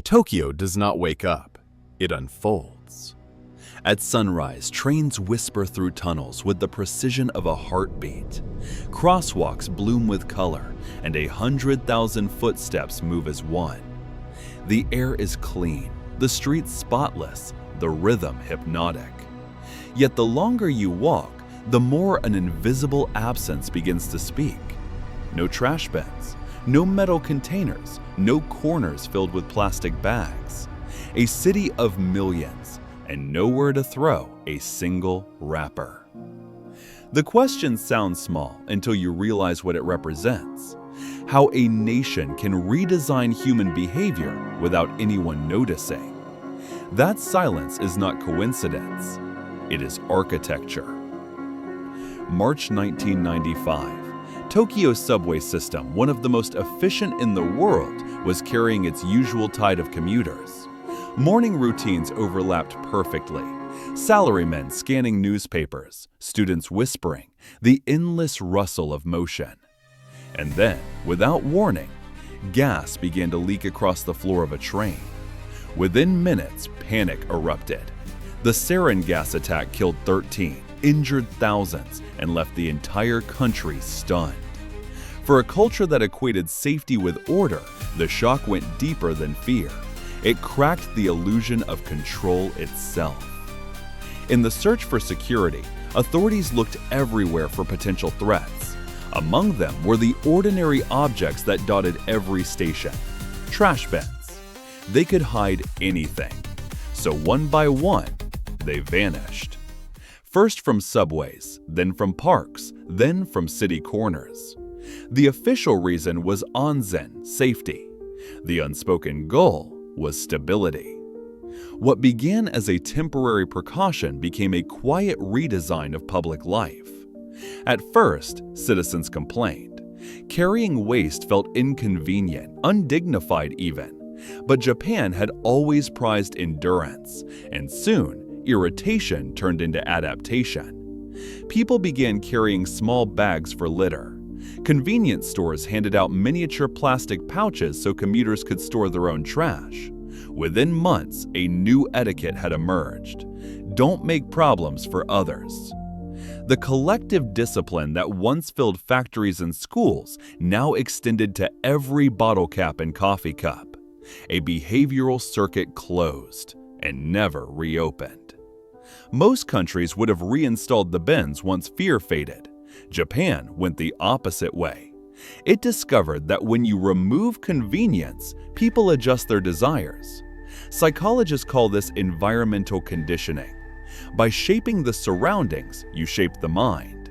Tokyo does not wake up, it unfolds. At sunrise, trains whisper through tunnels with the precision of a heartbeat. Crosswalks bloom with color, and 100,000 footsteps move as one. The air is clean, the streets spotless, the rhythm hypnotic. Yet the longer you walk, the more an invisible absence begins to speak. No trash bins, no metal containers, no corners filled with plastic bags. A city of millions, and nowhere to throw a single wrapper. The question sounds small until you realize what it represents. How a nation can redesign human behavior without anyone noticing. That silence is not coincidence, it is architecture. March 1995. Tokyo's subway system, one of the most efficient in the world, was carrying its usual tide of commuters. Morning routines overlapped perfectly. Salarymen scanning newspapers, students whispering, the endless rustle of motion. And then, without warning, gas began to leak across the floor of a train. Within minutes, panic erupted. The sarin gas attack killed 13, injured thousands, and left the entire country stunned. For a culture that equated safety with order, the shock went deeper than fear. It cracked the illusion of control itself. In the search for security, authorities looked everywhere for potential threats. Among them were the ordinary objects that dotted every station. Trash bins. They could hide anything. So one by one, they vanished. First from subways, then from parks, then from city corners. The official reason was onsen, safety. The unspoken goal was stability. What began as a temporary precaution became a quiet redesign of public life. At first, citizens complained. Carrying waste felt inconvenient, undignified even. But Japan had always prized endurance, and soon, irritation turned into adaptation. People began carrying small bags for litter. Convenience stores handed out miniature plastic pouches so commuters could store their own trash. Within months, a new etiquette had emerged. Don't make problems for others. The collective discipline that once filled factories and schools now extended to every bottle cap and coffee cup. A behavioral circuit closed and never reopened. Most countries would have reinstalled the bins once fear faded. Japan went the opposite way. It discovered that when you remove convenience, people adjust their desires. Psychologists call this environmental conditioning. By shaping the surroundings, you shape the mind.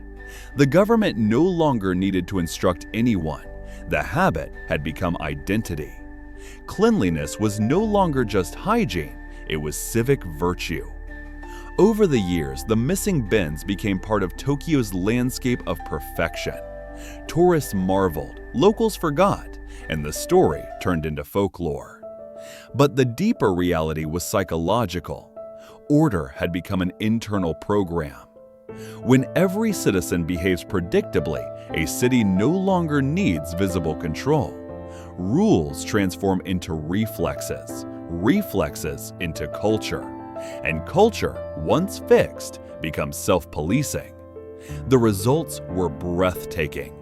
The government no longer needed to instruct anyone. The habit had become identity. Cleanliness was no longer just hygiene, it was civic virtue. Over the years, the missing bins became part of Tokyo's landscape of perfection. Tourists marveled, locals forgot, and the story turned into folklore. But the deeper reality was psychological. Order had become an internal program. When every citizen behaves predictably, a city no longer needs visible control. Rules transform into reflexes, reflexes into culture, and culture, once fixed, becomes self-policing. The results were breathtaking.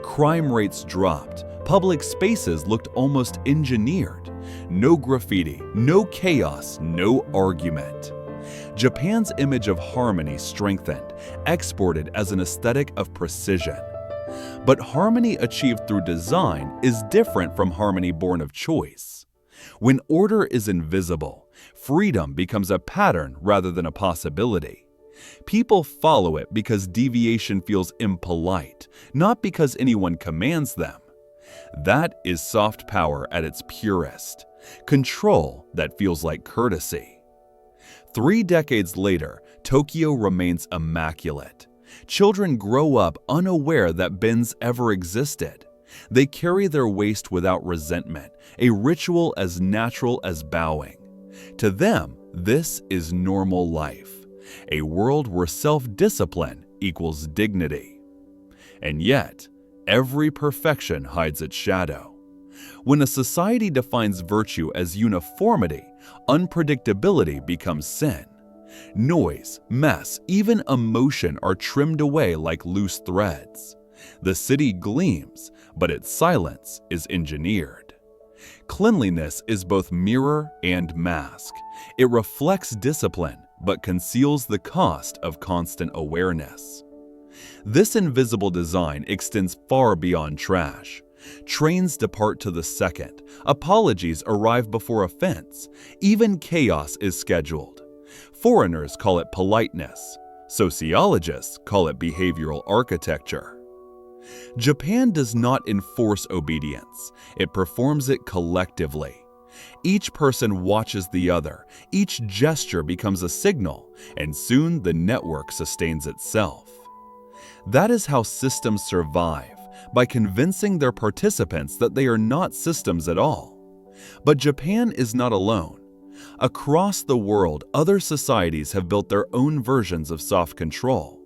Crime rates dropped, public spaces looked almost engineered. No graffiti, no chaos, no argument. Japan's image of harmony strengthened, exported as an aesthetic of precision. But harmony achieved through design is different from harmony born of choice. When order is invisible, freedom becomes a pattern rather than a possibility. People follow it because deviation feels impolite, not because anyone commands them. That is soft power at its purest, control that feels like courtesy. 3 decades later, Tokyo remains immaculate. Children grow up unaware that bins ever existed. They carry their waste without resentment, a ritual as natural as bowing. To them, this is normal life, a world where self-discipline equals dignity. And yet, every perfection hides its shadow. When a society defines virtue as uniformity, unpredictability becomes sin. Noise, mess, even emotion are trimmed away like loose threads. The city gleams, but its silence is engineered. Cleanliness is both mirror and mask. It reflects discipline, but conceals the cost of constant awareness. This invisible design extends far beyond trash. Trains depart to the second, apologies arrive before offense, even chaos is scheduled. Foreigners call it politeness. Sociologists call it behavioral architecture. Japan does not enforce obedience, it performs it collectively. Each person watches the other, each gesture becomes a signal, and soon the network sustains itself. That is how systems survive, by convincing their participants that they are not systems at all. But Japan is not alone. Across the world, other societies have built their own versions of soft control.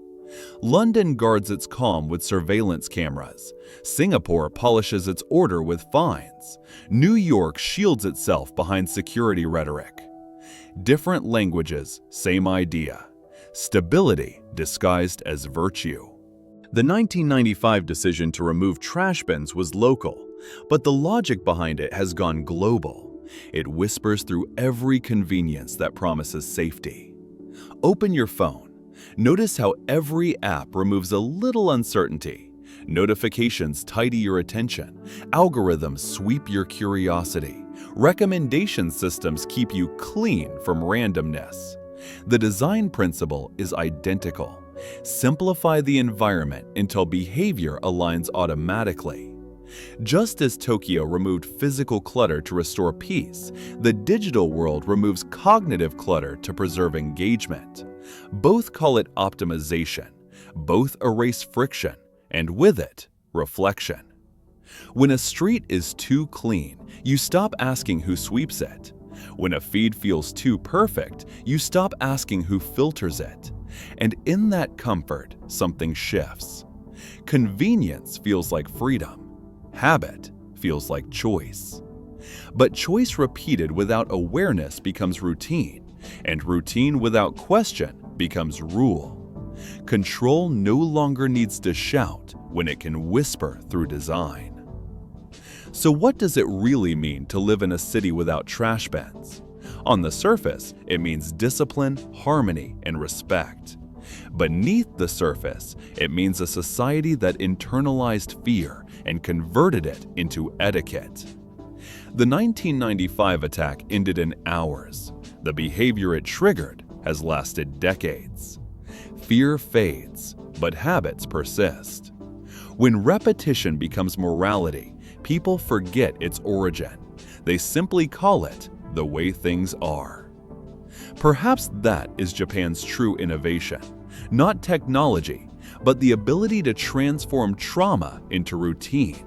London guards its calm with surveillance cameras. Singapore polishes its order with fines. New York shields itself behind security rhetoric. Different languages, same idea. Stability disguised as virtue. The 1995 decision to remove trash bins was local, but the logic behind it has gone global. It whispers through every convenience that promises safety. Open your phone. Notice how every app removes a little uncertainty. Notifications tidy your attention. Algorithms sweep your curiosity. Recommendation systems keep you clean from randomness. The design principle is identical. Simplify the environment until behavior aligns automatically. Just as Tokyo removed physical clutter to restore peace, the digital world removes cognitive clutter to preserve engagement. Both call it optimization. Both erase friction, and with it, reflection. When a street is too clean, you stop asking who sweeps it. When a feed feels too perfect, you stop asking who filters it. And in that comfort, something shifts. Convenience feels like freedom. Habit feels like choice. But choice repeated without awareness becomes routine, and routine without question becomes rule. Control no longer needs to shout when it can whisper through design. So what does it really mean to live in a city without trash bins? On the surface, it means discipline, harmony, and respect. Beneath the surface, it means a society that internalized fear and converted it into etiquette. The 1995 attack ended in hours. The behavior it triggered has lasted decades. Fear fades, but habits persist. When repetition becomes morality, people forget its origin. They simply call it the way things are. Perhaps that is Japan's true innovation. Not technology, but the ability to transform trauma into routine.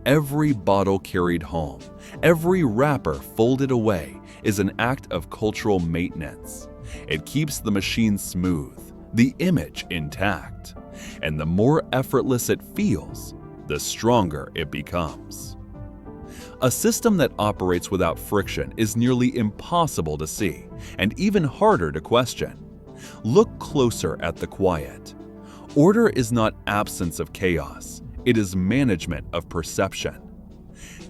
Every bottle carried home, every wrapper folded away is an act of cultural maintenance. It keeps the machine smooth, the image intact, and the more effortless it feels, the stronger it becomes. A system that operates without friction is nearly impossible to see, and even harder to question. Look closer at the quiet. Order is not absence of chaos, it is management of perception.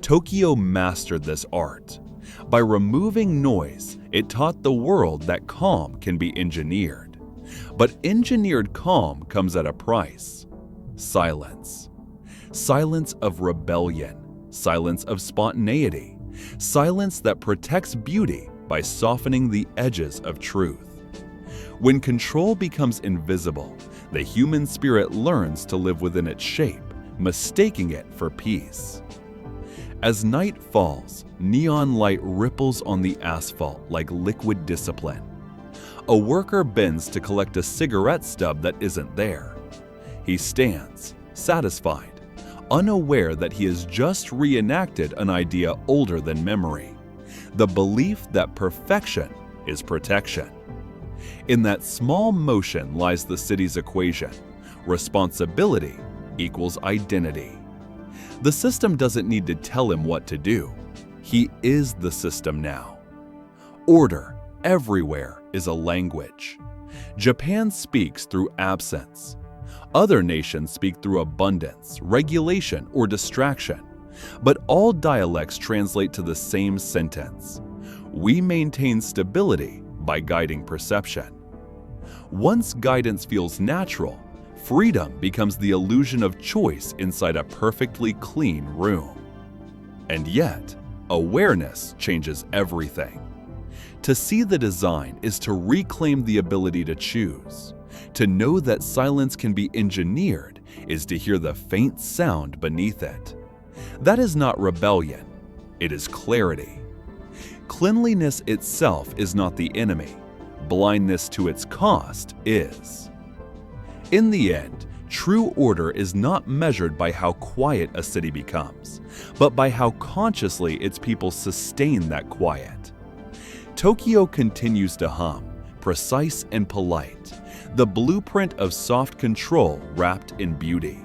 Tokyo mastered this art. By removing noise, it taught the world that calm can be engineered. But engineered calm comes at a price. Silence. Silence of rebellion. Silence of spontaneity. Silence that protects beauty by softening the edges of truth. When control becomes invisible, the human spirit learns to live within its shape, mistaking it for peace. As night falls, neon light ripples on the asphalt like liquid discipline. A worker bends to collect a cigarette stub that isn't there. He stands, satisfied, unaware that he has just reenacted an idea older than memory, the belief that perfection is protection. In that small motion lies the city's equation. Responsibility equals identity. The system doesn't need to tell him what to do. He is the system now. Order everywhere is a language. Japan speaks through absence. Other nations speak through abundance, regulation, or distraction. But all dialects translate to the same sentence. We maintain stability by guiding perception. Once guidance feels natural, freedom becomes the illusion of choice inside a perfectly clean room. And yet, awareness changes everything. To see the design is to reclaim the ability to choose. To know that silence can be engineered is to hear the faint sound beneath it. That is not rebellion, it is clarity. Cleanliness itself is not the enemy. Blindness to its cost is. In the end, true order is not measured by how quiet a city becomes, but by how consciously its people sustain that quiet. Tokyo continues to hum, precise and polite, the blueprint of soft control wrapped in beauty.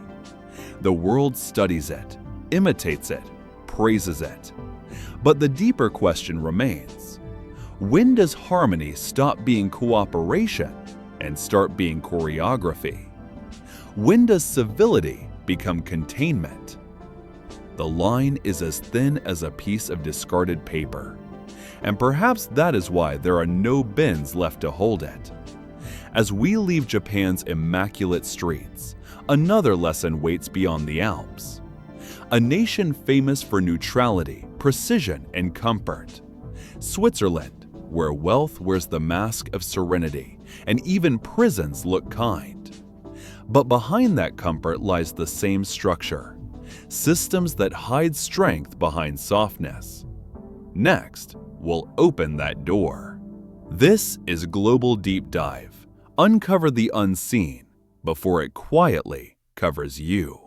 The world studies it, imitates it, praises it. But the deeper question remains: when does harmony stop being cooperation and start being choreography? When does civility become containment? The line is as thin as a piece of discarded paper, and perhaps that is why there are no bins left to hold it. As we leave Japan's immaculate streets, another lesson waits beyond the Alps. A nation famous for neutrality, precision, and comfort. Switzerland, where wealth wears the mask of serenity, and even prisons look kind. But behind that comfort lies the same structure, systems that hide strength behind softness. Next, we'll open that door. This is Global Deep Dive. Uncover the unseen before it quietly covers you.